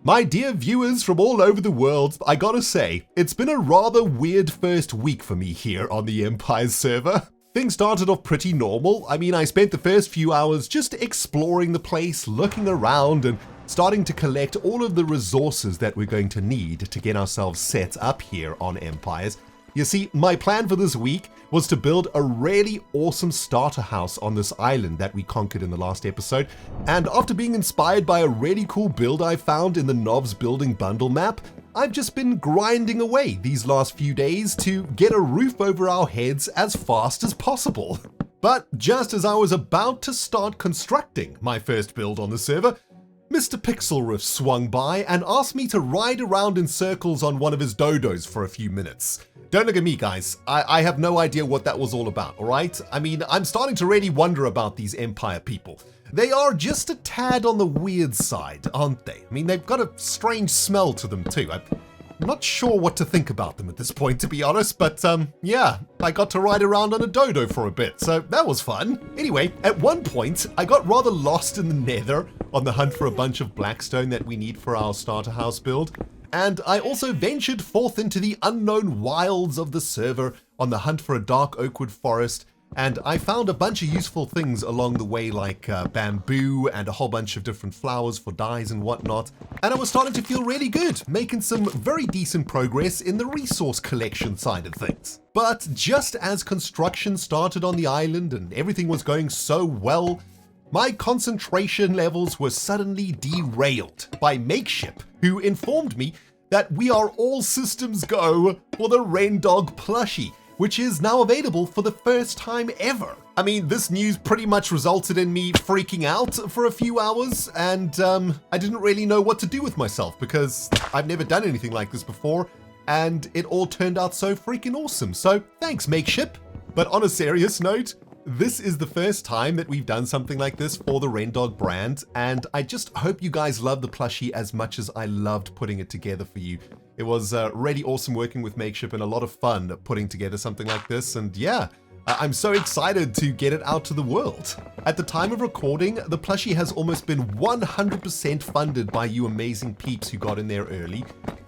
My dear viewers from all over the world, I gotta say, it's been a rather weird first week for me here on the Empire's server. Things started off pretty normal. I mean, I spent the first few hours just exploring the place, looking around, and starting to collect all of the resources that we're going to need to get ourselves set up here on Empires. You see, my plan for this week was to build a really awesome starter house on this island that we conquered in the last episode, and after being inspired by a really cool build I found in the Novs Building Bundle map, I've just been grinding away these last few days to get a roof over our heads as fast as possible. But just as I was about to start constructing my first build on the server, Mr. Pixlriffs swung by and asked me to ride around in circles on one of his dodos for a few minutes. Don't look at me, guys. I have no idea what that was all about, alright? I mean, I'm starting to really wonder about these Empire people. They are just a tad on the weird side, aren't they? I mean, they've got a strange smell to them too. I'm not sure what to think about them at this point, to be honest, but yeah, I got to ride around on a dodo for a bit, so that was fun. Anyway, at one point, I got rather lost in the nether on the hunt for a bunch of blackstone that we need for our starter house build. And I also ventured forth into the unknown wilds of the server on the hunt for a dark oakwood forest, and I found a bunch of useful things along the way like bamboo and a whole bunch of different flowers for dyes and whatnot, and I was starting to feel really good, making some very decent progress in the resource collection side of things. But just as construction started on the island and everything was going so well, my concentration levels were suddenly derailed by Makeship, who informed me that we are all systems go for the Rendog plushie, which is now available for the first time ever. I mean, this news pretty much resulted in me freaking out for a few hours, and I didn't really know what to do with myself because I've never done anything like this before, and it all turned out so freaking awesome. So thanks, Makeship. But on a serious note, this is the first time that we've done something like this for the Rendog brand, and I just hope you guys love the plushie as much as I loved putting it together for you. It was really awesome working with Makeship and a lot of fun putting together something like this, and yeah, I'm so excited to get it out to the world. At the time of recording, the plushie has almost been 100% funded by you amazing peeps who got in there early,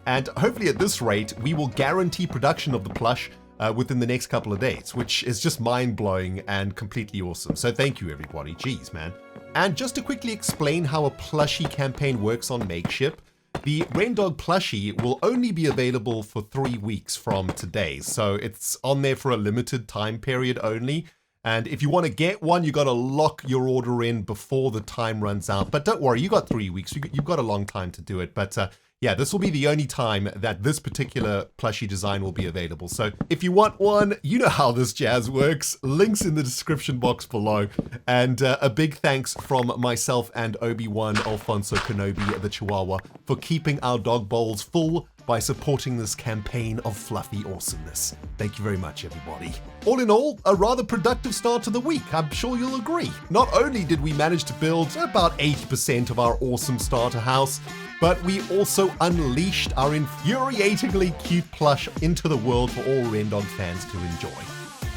and hopefully at this rate, we will guarantee production of the plush within the next couple of days, which is just mind-blowing and completely awesome. So thank you, everybody. Jeez, man. And just to quickly explain how a plushie campaign works on Makeship, the Rendog plushie will only be available for 3 weeks from today. So it's on there for a limited time period only. And if you want to get one, you got to lock your order in before the time runs out. But don't worry, you got 3 weeks. You've got a long time to do it. But yeah, this will be the only time that this particular plushie design will be available. So if you want one, you know how this jazz works. Links in the description box below. And a big thanks from myself and Obi-Wan Alfonso Kenobi, the Chihuahua, for keeping our dog bowls full by supporting this campaign of fluffy awesomeness. Thank you very much, everybody. All in all, a rather productive start to the week, I'm sure you'll agree. Not only did we manage to build about 80% of our awesome starter house, but we also unleashed our infuriatingly cute plush into the world for all Rendog fans to enjoy.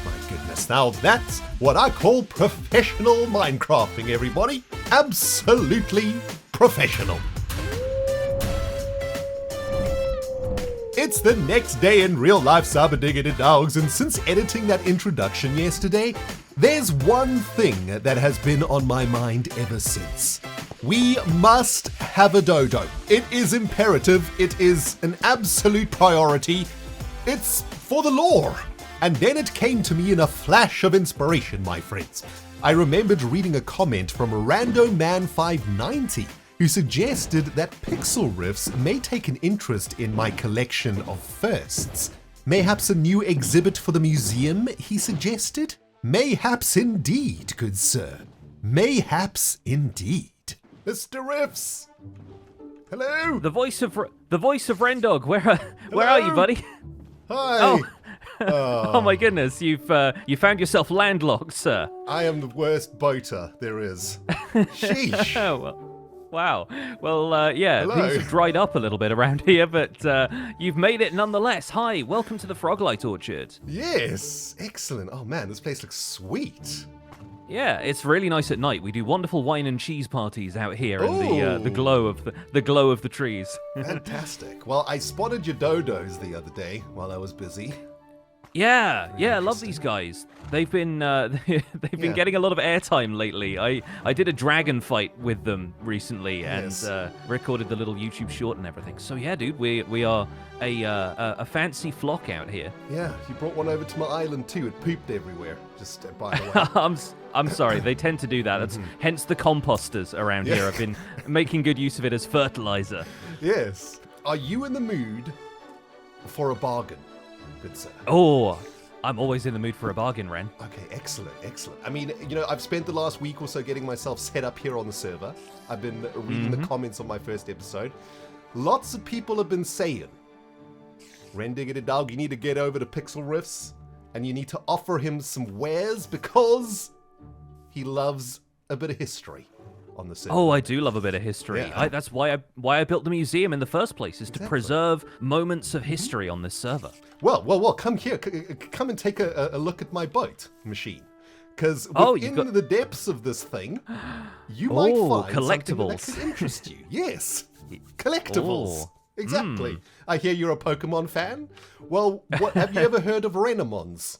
My goodness, now that's what I call professional Minecrafting, everybody. Absolutely professional. It's the next day in real life, Sabadiggity Dogs, and since editing that introduction yesterday, there's one thing that has been on my mind ever since. We must have a dodo. It is imperative. It is an absolute priority. It's for the lore. And then it came to me in a flash of inspiration, my friends. I remembered reading a comment from RandoMan590 who suggested that Pixlriffs may take an interest in my collection of firsts. Mayhaps a new exhibit for the museum, he suggested? Mayhaps indeed, good sir. Mayhaps indeed. Mr. Riffs! Hello! The voice of Rendog. Where are you, buddy? Hi! Oh my goodness, you found yourself landlocked, sir. I am the worst boater there is. Sheesh. Wow. Well, yeah, Hello. things have dried up a little bit around here, but you've made it nonetheless. Hi, welcome to the Froglight Orchard. Yes, excellent. Oh man, this place looks sweet. Yeah, it's really nice at night. We do wonderful wine and cheese parties out here in the Ooh. glow of the glow of the trees. Fantastic. Well, I spotted your dodos the other day while I was busy. Yeah, I love these guys. They've been getting a lot of airtime lately. I did a dragon fight with them recently and recorded the little YouTube short and everything. So yeah, dude, we are a fancy flock out here. Yeah, you brought one over to my island too. It pooped everywhere. Just by the way. I'm sorry, they tend to do that. That's hence the composters around here. I've been making good use of it as fertilizer. Yes. Are you in the mood for a bargain? Good sir. Oh, I'm always in the mood for a bargain, Ren. Okay, excellent. I mean, I've spent the last week or so getting myself set up here on the server. I've been reading the comments on my first episode. Lots of people have been saying, Renthedog, you need to get over to Pixlriffs and you need to offer him some wares because he loves a bit of history on the server. Oh, I do love a bit of history. Yeah. That's why I built the museum in the first place, is to preserve moments of history on this server. Well, come here. Come and take a look at my boat machine. Because within the depths of this thing, you might find collectibles. something that could interest you. Yes, collectibles. Exactly. I hear you're a Pokemon fan. Well, have you ever heard of Renamons?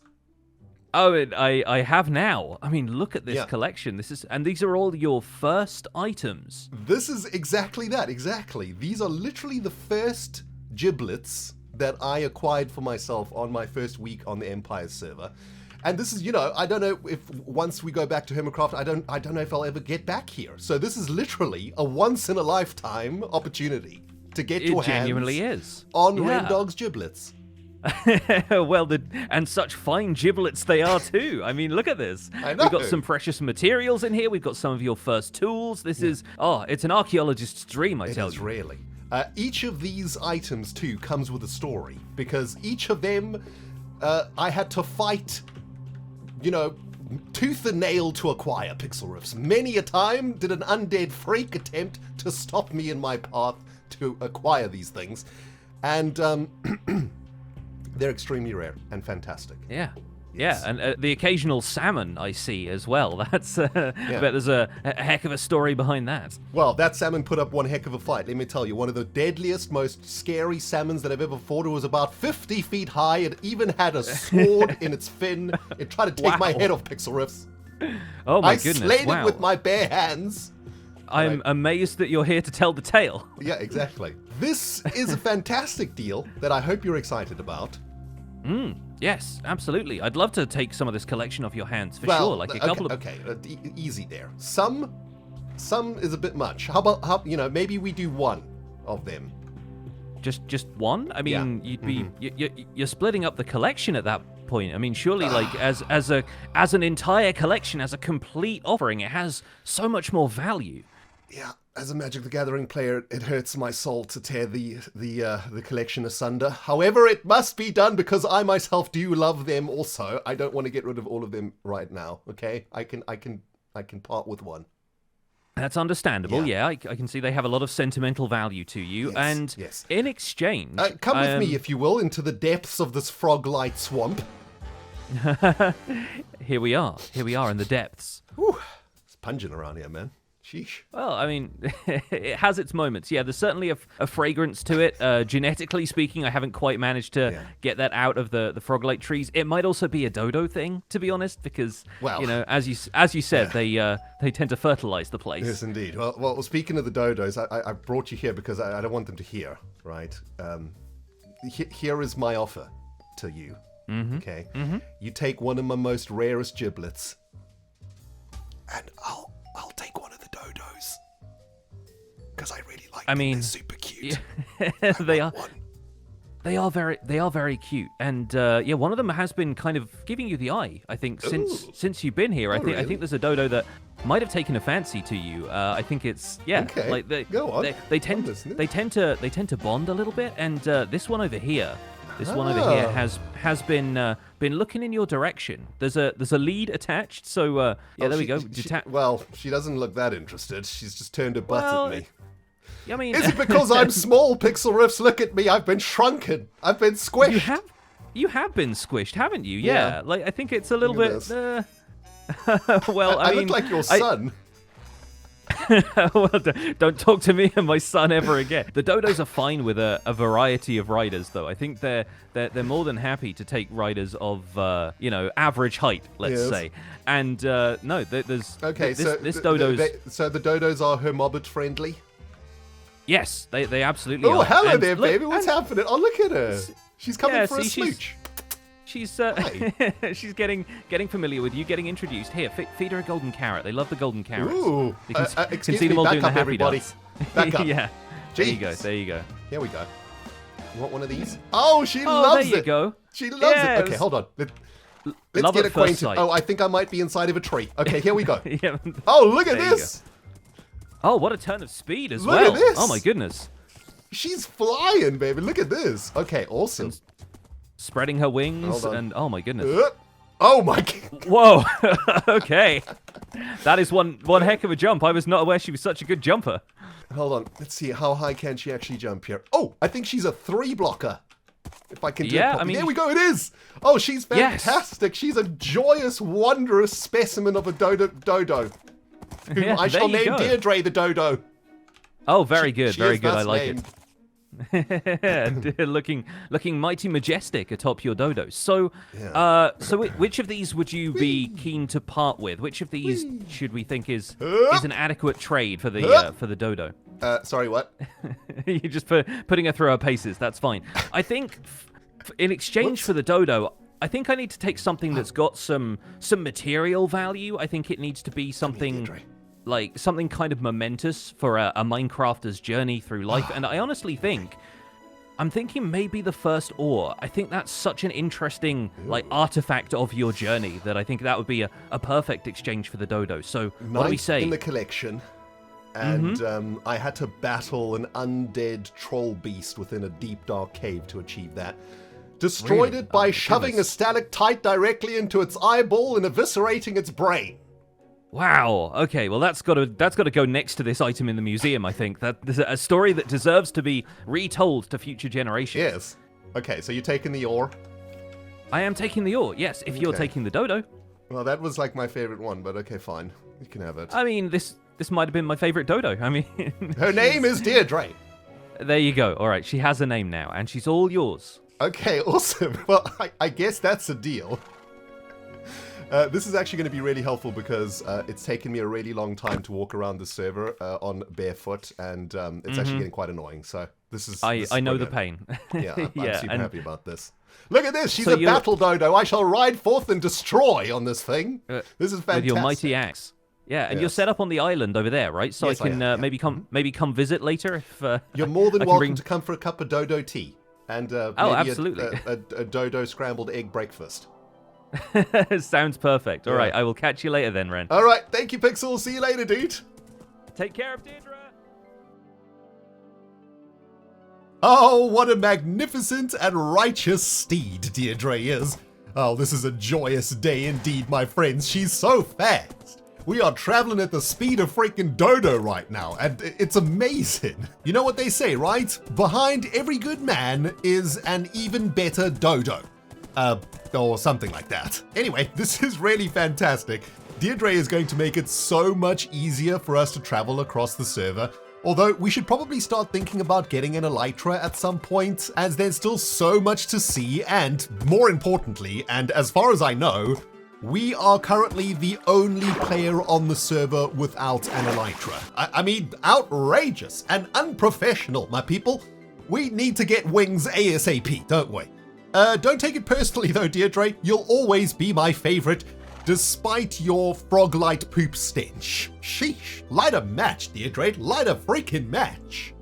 Oh, I have now. I mean, look at this collection. These are all your first items. This is exactly that. Exactly. These are literally the first giblets that I acquired for myself on my first week on the Empire server. And this is, I don't know if once we go back to HermitCraft, I don't know if I'll ever get back here. So this is literally a once in a lifetime opportunity to get your hands genuinely is on Rendog's giblets. Well, and such fine giblets they are too. I mean, look at this. I know. We've got some precious materials in here. We've got some of your first tools. This is, it's an archaeologist's dream, I tell you. It is really. Each of these items, too, comes with a story, because each of them, I had to fight, tooth and nail to acquire Pixlriffs. Many a time did an undead freak attempt to stop me in my path to acquire these things. And they're extremely rare and fantastic. Yeah. Yes. Yeah, and the occasional salmon I see as well. That's I bet there's a heck of a story behind that. Well, that salmon put up one heck of a fight, let me tell you. One of the deadliest, most scary salmons that I've ever fought. It was about 50 feet high. It even had a sword in its fin. It tried to take my head off, Pixlriffs. Oh my goodness, I slayed it with my bare hands. I'm amazed that you're here to tell the tale. Yeah, exactly. This is a fantastic deal that I hope you're excited about. Yes, absolutely. I'd love to take some of this collection off your hands for sure. Like a couple of. Okay, easy there. Some is a bit much. How about maybe we do one of them. Just one? I mean, you'd be you're splitting up the collection at that point. I mean, surely like as an entire collection, as a complete offering, it has so much more value. Yeah, as a Magic the Gathering player, it hurts my soul to tear the collection asunder. However, it must be done because I myself do love them also. I don't want to get rid of all of them right now, okay? I can part with one. That's understandable, yeah. I can see they have a lot of sentimental value to you. Yes, and yes. In exchange... come with me, if you will, into the depths of this frog-light swamp. Here we are in the depths. Whew. It's pungent around here, man. Sheesh. Well, I mean, it has its moments. Yeah, there's certainly a fragrance to it. Genetically speaking, I haven't quite managed to get that out of the frog-light trees. It might also be a Dodo thing, to be honest, because as you said, they tend to fertilize the place. Yes, indeed. Well, speaking of the Dodos, I brought you here because I don't want them to hear. Right? Here is my offer to you. Mm-hmm. Okay. Mm-hmm. You take one of my most rarest giblets, and I'll take one of the Dodos because I really like them. They're super cute. Yeah, they are very cute, and one of them has been kind of giving you the eye. I think since you've been here, I think there's a Dodo that might have taken a fancy to you. I think it's okay. Like Go on. They tend to bond a little bit, and this one over here. This one over here has been looking in your direction. There's a lead attached, so there we go. She doesn't look that interested. She's just turned her butt at me. I mean, is it because I'm small, Pixlriffs? Look at me. I've been shrunken. I've been squished. You have been squished, haven't you? Yeah. Like I think it's a little bit. Well, I mean, look like your son. Well, don't talk to me and my son ever again. The Dodos are fine with a variety of riders, though. I think they're more than happy to take riders of average height, let's say. And no, there's this Dodo's. So the Dodos are Hermobbit friendly. Yes, they absolutely are. Oh, hello and there, look, baby. What's happening? Oh, look at her. She's coming for a smooch. She's she's getting familiar with you, getting introduced. Here, feed her a golden carrot. They love the golden carrots. Ooh, you can excuse see them me, all back doing the up, happy everybody. dance. Back up. Yeah. Jeez. There you go. Here we go. You want one of these? Oh, she loves it. There you go. She loves it. Okay, hold on. Let's get acquainted. Oh, I think I might be inside of a tree. Okay, here we go. Yeah. Oh, look at this. Oh, what a turn of speed as well. Look at this. Oh, my goodness. She's flying, baby. Look at this. Okay, awesome. Spreading her wings and oh my goodness. Oh my god. Whoa. Okay. That is one heck of a jump. I was not aware she was such a good jumper. Hold on. Let's see. How high can she actually jump here? Oh, I think she's a 3-blocker. If I can do it properly. There we go. It is. Oh, she's fantastic. Yes. She's a joyous, wondrous specimen of a Dodo. Whom I shall name Deirdre the Dodo. Oh, very good. Very good. I like named. it. looking mighty majestic atop your Dodo. So, which of these would you be keen to part with? Which of these should we think is an adequate trade for the Dodo? Sorry, what? You're just putting her through her paces. That's fine. I think in exchange for the Dodo, I think I need to take something that's got some material value. I think it needs to be something like something kind of momentous for a Minecrafter's journey through life. And I honestly think, I'm thinking maybe the first ore. I think that's such an interesting artifact of your journey that I think that would be a perfect exchange for the Dodo. So what do we say? In the collection. And I had to battle an undead troll beast within a deep dark cave to achieve that. Destroyed it by shoving a stalactite directly into its eyeball and eviscerating its brain. Wow. Okay. Well, that's got to go next to this item in the museum. I think there's a story that deserves to be retold to future generations. Yes. Okay. So you're taking the ore. I am taking the ore. Yes. If you're taking the Dodo. Well, that was like my favorite one, but okay, fine. You can have it. I mean, this might have been my favorite Dodo. I mean, her name is Deirdre. There you go. All right. She has a name now, and she's all yours. Okay. Awesome. Well, I guess that's a deal. This is actually going to be really helpful because it's taken me a really long time to walk around the server on barefoot, and it's actually getting quite annoying. So this is I know the pain. Yeah, I'm super happy about this. Look at this. She's a battle Dodo. I shall ride forth and destroy on this thing. This is fantastic. With your mighty axe. Yeah, and you're set up on the island over there, right? So I can maybe come visit later if you're more than welcome to come for a cup of Dodo tea and maybe absolutely. a Dodo scrambled egg breakfast. Sounds perfect. All right, I will catch you later then, Ren. All right, thank you, Pixel. See you later, dude. Take care of Deirdre. Oh, what a magnificent and righteous steed Deirdre is. Oh, this is a joyous day indeed, my friends. She's so fast. We are traveling at the speed of freaking Dodo right now, and it's amazing. You know what they say, right? Behind every good man is an even better Dodo. Or something like that. Anyway, this is really fantastic. Deirdre is going to make it so much easier for us to travel across the server. Although we should probably start thinking about getting an elytra at some point, as there's still so much to see, and more importantly, and as far as I know, we are currently the only player on the server without an elytra. I mean, outrageous and unprofessional, my people. We need to get wings ASAP, don't we? Don't take it personally though, Deirdre. You'll always be my favorite, despite your frog-light poop stench. Sheesh. Light a match, Deirdre. Light a freaking match.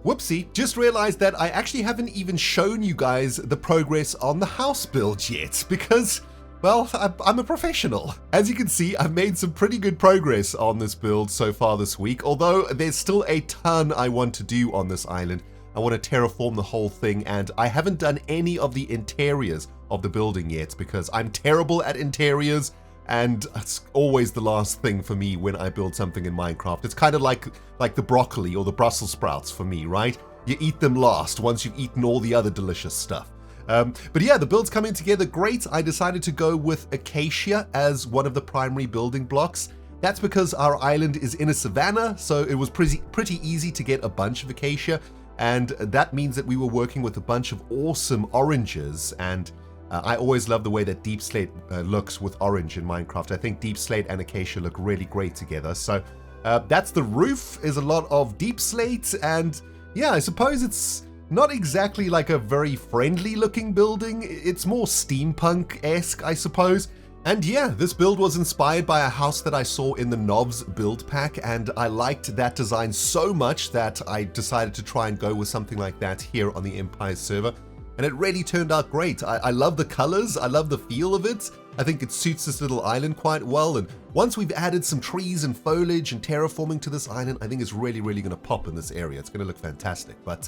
Whoopsie, just realized that I actually haven't even shown you guys the progress on the house build yet, because, well, I'm a professional. As you can see, I've made some pretty good progress on this build so far this week, although there's still a ton I want to do on this island. I want to terraform the whole thing, and I haven't done any of the interiors of the building yet because I'm terrible at interiors, and it's always the last thing for me when I build something in Minecraft. It's kind of like the broccoli or the Brussels sprouts for me, right? You eat them last once you've eaten all the other delicious stuff. But yeah, the build's coming together great. I decided to go with acacia as one of the primary building blocks. That's because our island is in a savanna, so it was pretty easy to get a bunch of acacia, and that means that we were working with a bunch of awesome oranges, and I always love the way that deep slate looks with orange in Minecraft. I think deep slate and acacia look really great together. So that's the roof, is a lot of deep slate, and yeah, I suppose it's not exactly like a very friendly looking building. It's more steampunk-esque, I suppose. And yeah, this build was inspired by a house that I saw in the Knobs build pack, and I liked that design so much that I decided to try and go with something like that here on the Empire server. And it really turned out great. I love the colors, I love the feel of it. I think it suits this little island quite well, and once we've added some trees and foliage and terraforming to this island, I think it's really going to pop in this area. It's going to look fantastic. But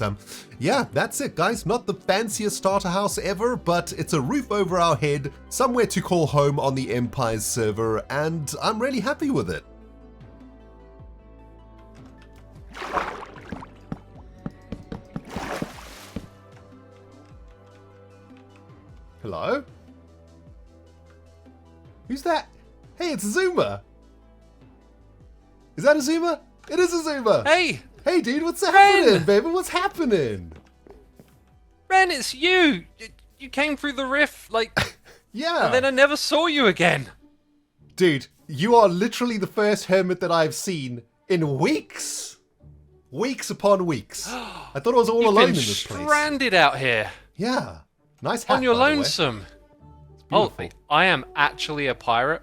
yeah, that's it, guys. Not the fanciest starter house ever, but it's a roof over our head, somewhere to call home on the Empire's server, and I'm really happy with it. Hello? Who's that? Hey, it's Azuma! Is that Azuma? It is Azuma! Hey! Hey, dude, what's happening, baby? What's happening? Ren, it's you! You came through the rift, like... Yeah. And then I never saw you again. Dude, you are literally the first hermit that I've seen in weeks. Weeks upon weeks. I thought I was all alone in this place. You've been stranded out here. Yeah. Nice hat, on your by the way. lonesome. Oh, I am actually a pirate.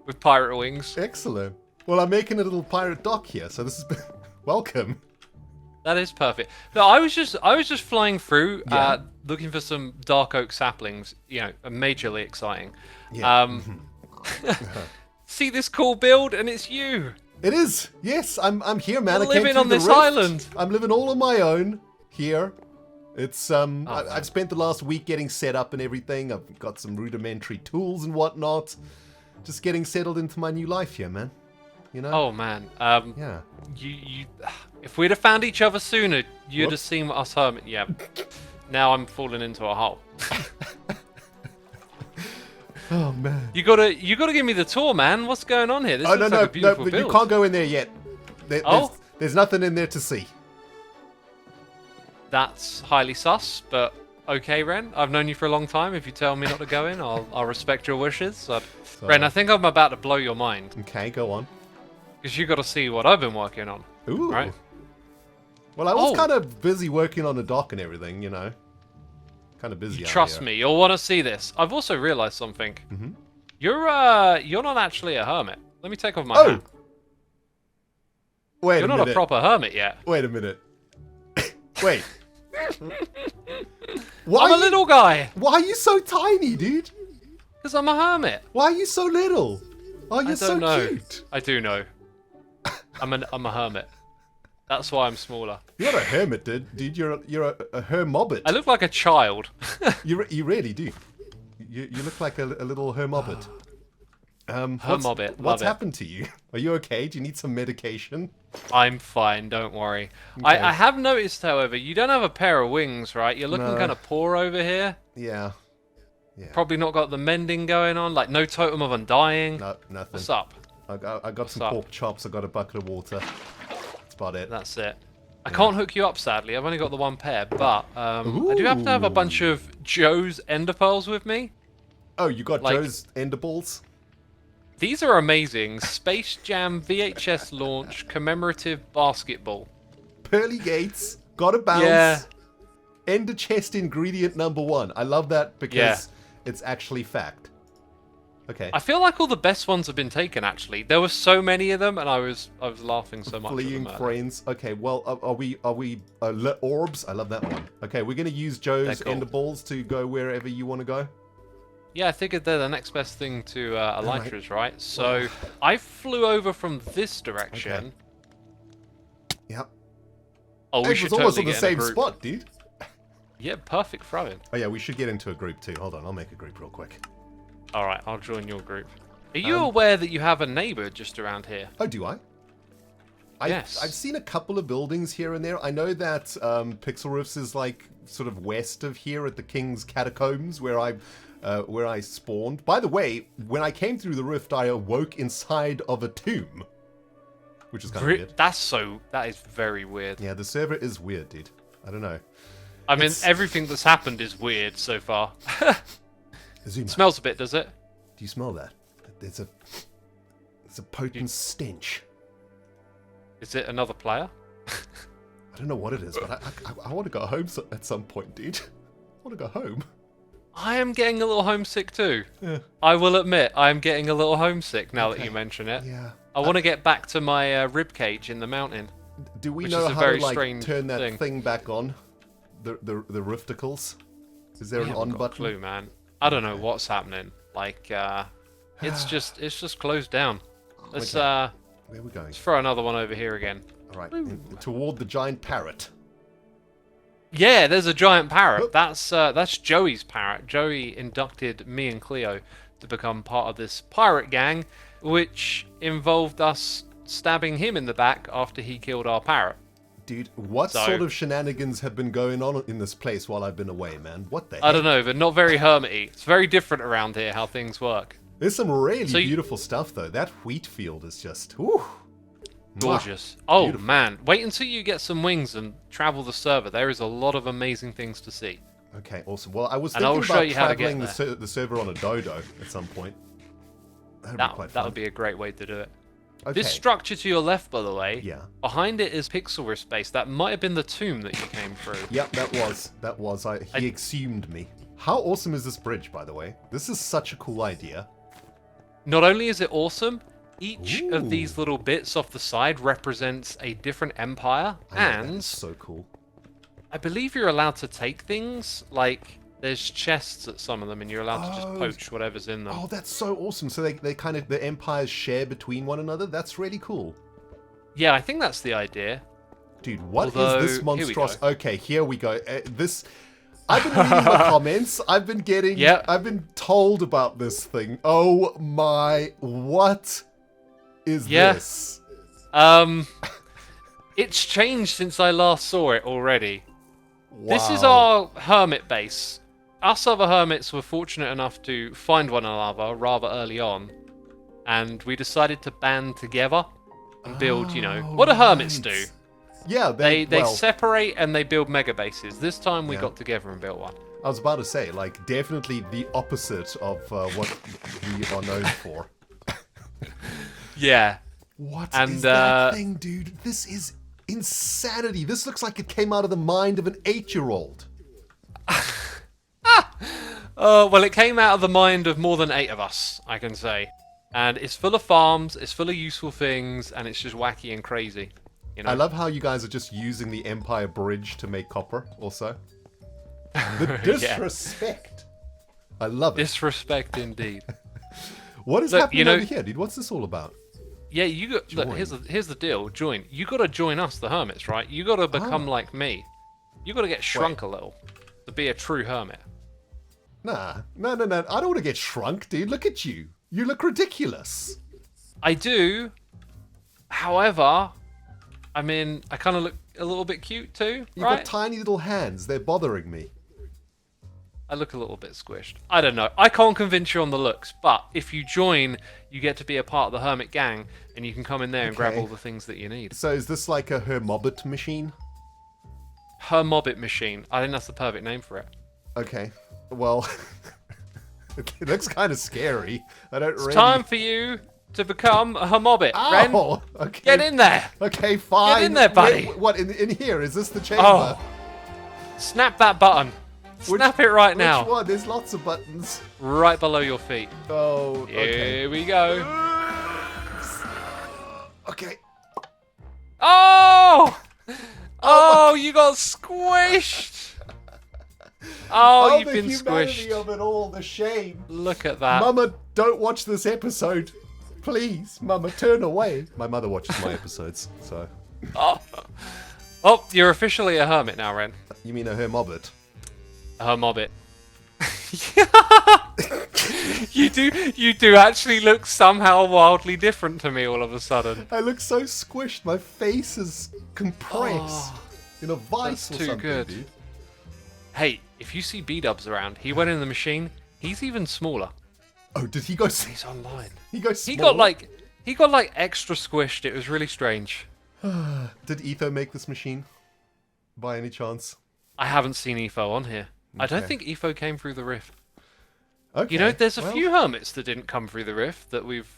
With pirate wings. Excellent. Well, I'm making a little pirate dock here, so this is welcome. That is perfect. No, I was just flying through, looking for some dark oak saplings. You know, majorly exciting. Yeah. See this cool build, and it's you. It is. Yes, I'm here, man. You're I came living through on the this rift. island. I'm living all on my own here. It's I've spent the last week getting set up and everything. I've got some rudimentary tools and whatnot. Just getting settled into my new life here, man. You know? Oh man. Yeah. You if we'd have found each other sooner, you'd have seen us hermit. Yeah. Now I'm falling into a hole. Oh man. You gotta give me the tour, man. What's going on here? This looks like a beautiful build. You can't go in there yet. There's nothing in there to see. That's highly sus, but okay, Ren. I've known you for a long time. If you tell me not to go in, I'll respect your wishes. Ren, I think I'm about to blow your mind. Okay, go on. Because you got to see what I've been working on. Ooh. Right? Well, I was kind of busy working on the dock and everything, you know. Kind of busy. Trust me, you'll want to see this. I've also realized something. Mm-hmm. You're not actually a hermit. Let me take off my hat. Wait a minute. You're not a proper hermit yet. Wait a minute. Wait. I'm a little guy. Why are you so tiny, dude? Because I'm a hermit. Why are you so little? Oh, you're so cute. I do know. I'm a hermit. That's why I'm smaller. You're not a hermit, dude. You're a Hermobbit. I look like a child. You really do. You look like a little Hermobbit. Hermobbit. What's happened to you? Are you okay? Do you need some medication? I'm fine, don't worry. Okay. I have noticed, however, you don't have a pair of wings, right? You're looking kind of poor over here. Yeah. Probably not got the mending going on, like no totem of undying. No, nothing. What's up? I got some pork chops, I got a bucket of water. That's about it. That's it. I can't hook you up, sadly. I've only got the one pair, but I do have to have a bunch of Joe's ender pearls with me. Oh, you got Joe's ender balls? These are amazing. Space Jam VHS launch commemorative basketball. Pearly gates, gotta bounce. Yeah. Ender chest ingredient number 1. I love that because it's actually fact. Okay. I feel like all the best ones have been taken, actually. There were so many of them, and I was laughing so much. Fleeing friends. Okay, well, are we orbs? I love that one. Okay, we're gonna use Joe's ender balls to go wherever you want to go. Yeah, I figured they're the next best thing to elytras, right? So I flew over from this direction. Okay. Yep. Oh, we should almost totally on the get in a same group. spot, dude. Yeah, perfect throwing. Oh yeah, we should get into a group too. Hold on, I'll make a group real quick. All right, I'll join your group. Are you aware that you have a neighbor just around here? Oh, do I? I've seen a couple of buildings here and there. I know that Pixlriffs is like sort of west of here at the King's Catacombs, where I spawned. By the way, when I came through the rift, I awoke inside of a tomb, which is kind of weird. That is very weird. Yeah, the server is weird, dude. I don't know. I mean, everything that's happened is weird so far. It smells a bit, does it? Do you smell that? There's a potent stench. Is it another player? I don't know what it is, but I want to go home at some point, dude. I want to go home. I am getting a little homesick too. Yeah. I will admit, I am getting a little homesick now that you mention it. Yeah. I want to get back to my rib cage in the mountain. Do we know how to turn that thing back on? The rifticles? Is there an on button? Clue, man. I don't know what's happening. Like, it's just closed down. Let's where are we going? Let's throw another one over here again. All right, toward the giant parrot. Yeah, there's a giant parrot. That's Joey's parrot. Joey inducted me and Cleo to become part of this pirate gang, which involved us stabbing him in the back after he killed our parrot. Dude, what sort of shenanigans have been going on in this place while I've been away, man? What the heck? I don't know, but not very hermity. It's very different around here how things work. There's some really beautiful stuff, though. That wheat field is just... Whew, gorgeous. Oh, beautiful. Man. Wait until you get some wings and travel the server. There is a lot of amazing things to see. Okay, awesome. Well, I was thinking about traveling the server on a Dodo at some point. That'd be quite fun. That would be a great way to do it. Okay. This structure to your left, by the way, behind it is Pixlriffs base. That might have been the tomb that you came through. Yep, that was. He exhumed me. How awesome is this bridge, by the way? This is such a cool idea. Not only is it awesome, each of these little bits off the side represents a different empire, and that's so cool. I believe you're allowed to take things, like there's chests at some of them, and you're allowed to just poach whatever's in them. Oh, that's so awesome. So they kind of, the empires share between one another? That's really cool. Yeah, I think that's the idea. Dude, what is this monstrosity? Okay, here we go. I've been reading the comments. I've been told about this thing. Oh my, what is this? It's changed since I last saw it already. Wow. This is our hermit base. Us other hermits were fortunate enough to find one another rather early on, and we decided to band together and build, what do hermits do? Yeah, they separate and they build mega bases. This time we got together and built one. I was about to say, like, definitely the opposite of what we are known for. Yeah. What is that thing, dude? This is insanity. This looks like it came out of the mind of an 8-year-old. Well, it came out of the mind of more than 8 of us, I can say. And it's full of farms, it's full of useful things, and it's just wacky and crazy. I love how you guys are just using the Empire Bridge to make copper, also. The disrespect. I love it. Disrespect, indeed. What is happening over here, dude? What's this all about? Yeah, look, here's the deal. Join. You got to join us, the hermits, right? You got to become like me. You got to get shrunk a little to be a true hermit. Nah. No. I don't want to get shrunk, dude. Look at you. You look ridiculous. I do. However, I mean, I kind of look a little bit cute too, You've got tiny little hands. They're bothering me. I look a little bit squished. I don't know. I can't convince you on the looks, but if you join, you get to be a part of the hermit gang, and you can come in there and grab all the things that you need. So is this like a Hermobbit machine? Hermobbit machine. I think that's the perfect name for it. Okay. Well, it looks kind of scary. It's time for you to become a Hermobbit. Ren, okay. Get in there. Okay, fine. Get in there, buddy. What, in here? Is this the chamber? Oh. Snap that button. Snap it right now. Which one? There's lots of buttons. Right below your feet. Oh, okay. Here we go. Okay. Oh! Oh, you got squished. Oh, you've been squished. The humanity of it all, the shame. Look at that. Mama, don't watch this episode. Please, Mama, turn away. My mother watches my episodes, so. Oh, you're officially a hermit now, Ren. You mean a Hermobbit? A Hermobbit. You do actually look somehow wildly different to me all of a sudden. I look so squished. My face is compressed in a vice that's or too something, good. dude. Hey, if you see B-Dubs around, he went in the machine. He's even smaller. Oh, did he go? He's online. He goes. He got like extra squished. It was really strange. Did Etho make this machine? By any chance? I haven't seen Etho on here. I don't Okay. think Etho came through the rift. Okay. You know, there's a well, few hermits that didn't come through the rift that we've,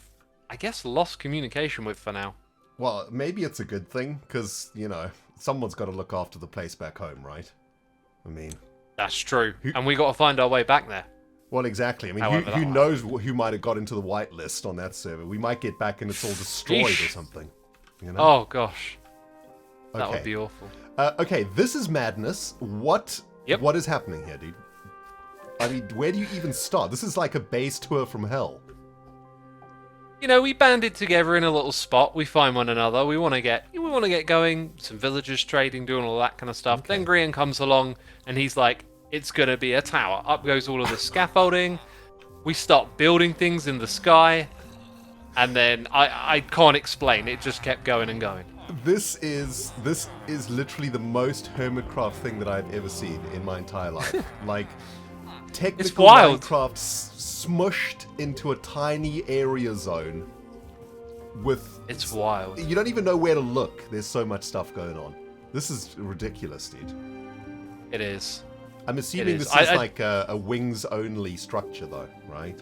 I guess, lost communication with for now. Well, maybe it's a good thing, because, you know, someone's got to look after the place back home, right? I mean... That's true. And we got to find our way back there. Well, exactly. I mean, However who that knows who might have got into the whitelist on that server? We might get back and it's all destroyed Sheesh. or something. You know? Oh, gosh. That would Okay. be awful. Okay, this is madness. What is happening here, dude? I mean, where do you even start? This is like a base tour from hell. You know, we banded together in a little spot. We find one another. We want to get going. Some villagers trading, doing all that kind of stuff. Okay. Then Grian comes along and he's like, "It's gonna be a tower." Up goes all of the scaffolding. We start building things in the sky, and then I can't explain. It just kept going and going. This is literally the most HermitCraft thing that I've ever seen in my entire life. Like, technical wild. Minecraft smushed into a tiny area zone with... It's wild. You don't even know where to look. There's so much stuff going on. This is ridiculous, dude. It is. I'm assuming is. this is like a wings-only structure, though, right?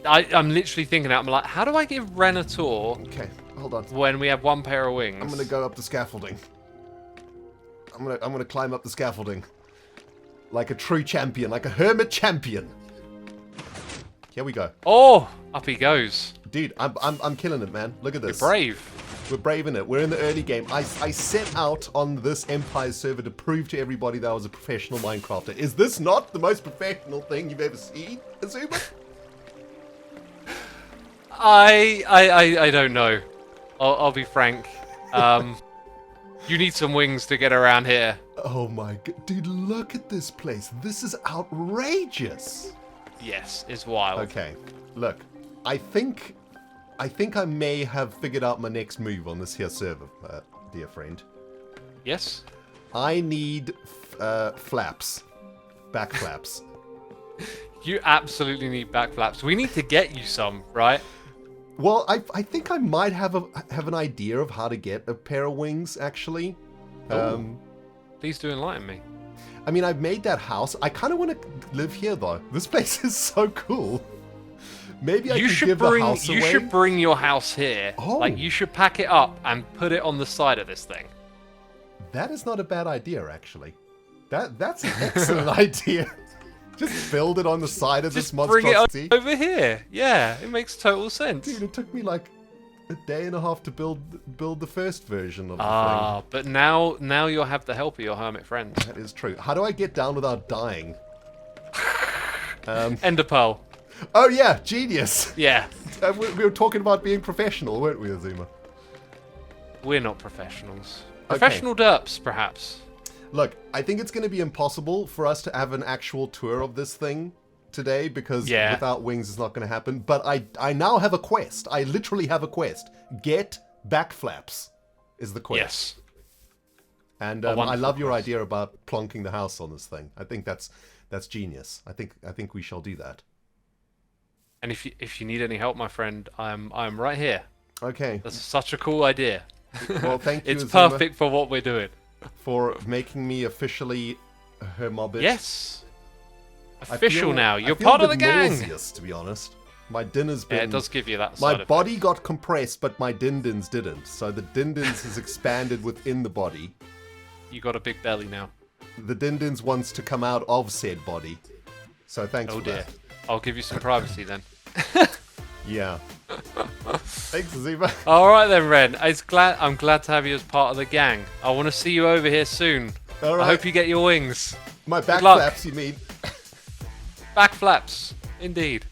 I'm literally thinking out. I'm like, how do I give Ren a tour Okay, hold on. when we have one pair of wings? I'm gonna go up the scaffolding. I'm gonna climb up the scaffolding. Like a true champion, like a hermit champion. Here we go. Oh, up he goes. Dude, I'm killing it, man. Look at this. You're brave. We're brave in it. We're in the early game. I set out on this Empire server to prove to everybody that I was a professional Minecrafter. Is this not the most professional thing you've ever seen, Xisumavoid? I don't know. I'll be frank. You need some wings to get around here. Oh my god. Dude, look at this place. This is outrageous. Yes, it's wild. Okay, look. I think I may have figured out my next move on this here server, dear friend. Yes? I need flaps. Back flaps. You absolutely need back flaps. We need to get you some, right? Well, I think I might have an idea of how to get a pair of wings, actually. Please do enlighten me. I mean, I've made that house. I kind of want to live here, though. This place is so cool. Maybe I could give the house away. You should bring your house here. Oh. Like, you should pack it up and put it on the side of this thing. That is not a bad idea, actually. That's an excellent idea. Just build it on the side of this monstrosity. Bring it over here. Yeah, it makes total sense. Dude, it took me like a day and a half to build the first version of the Ah, but now you'll have the help of your hermit friends. thing. That is true. How do I get down without dying? Ender pearl. Oh yeah, genius. Yeah, We were talking about being professional, weren't we, Azuma? we're not professionals. Okay. Professional derps, perhaps. Look, I think it's going to be impossible for us to have an actual tour of this thing today because without wings it's not going to happen. But I now have a quest. I literally have a quest. Get back flaps is the quest. Yes. And A I wonderful love your quest. idea about plonking the house on this thing. I think that's genius. I think we shall do that. And if you need any help, my friend, I'm right here. Okay. That's such a cool idea. Well, thank you, It's Azuma, perfect for what we're doing. for making me officially a Hermobbit. Yes. I Official feel- now. I You're feel part a of the bit gang. nauseous, to be honest. My dinner's been... Yeah, it does give you that My side effect. body got compressed, but my dindins didn't. So the dindins has expanded within the body. You got a big belly now. The dindins wants to come out of said body. So thanks Oh for dear. that. I'll give you some privacy then. Yeah. Thanks, Azuma. All right then, Ren. I'm glad to have you as part of the gang. I want to see you over here soon. All right. I hope you get your wings. My back luck. flaps, you mean? Back flaps, indeed.